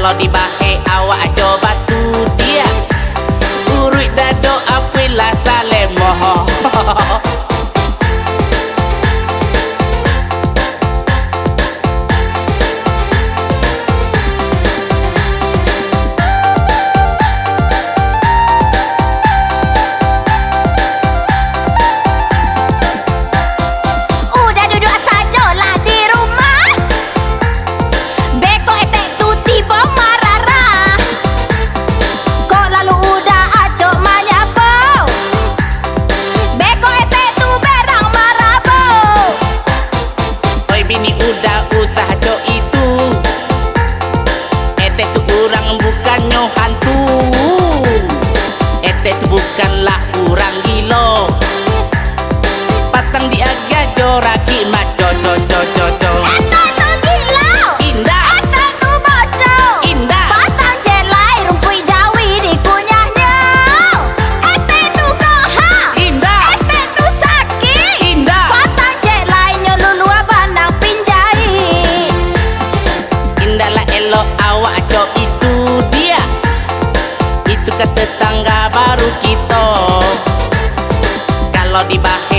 Kalau di bahe awak coba tu dia urut dado apilah saleh moho. Udah usah jo itu, ete tu orang bukannya hantu, ete tu bukanlah orang gilo, patang diaga joraki maco co co co co. Ete tu gilo, indah, ete tu boco, indah, patang celai rumpui jawi dikunyahnya. Ete tu koha, indah, ete tu sakit, indah, patang celai nyolulua bandang pinjai. indahlah elok awak co itu dia, itu kata tetangga baru kita. Kalau di bah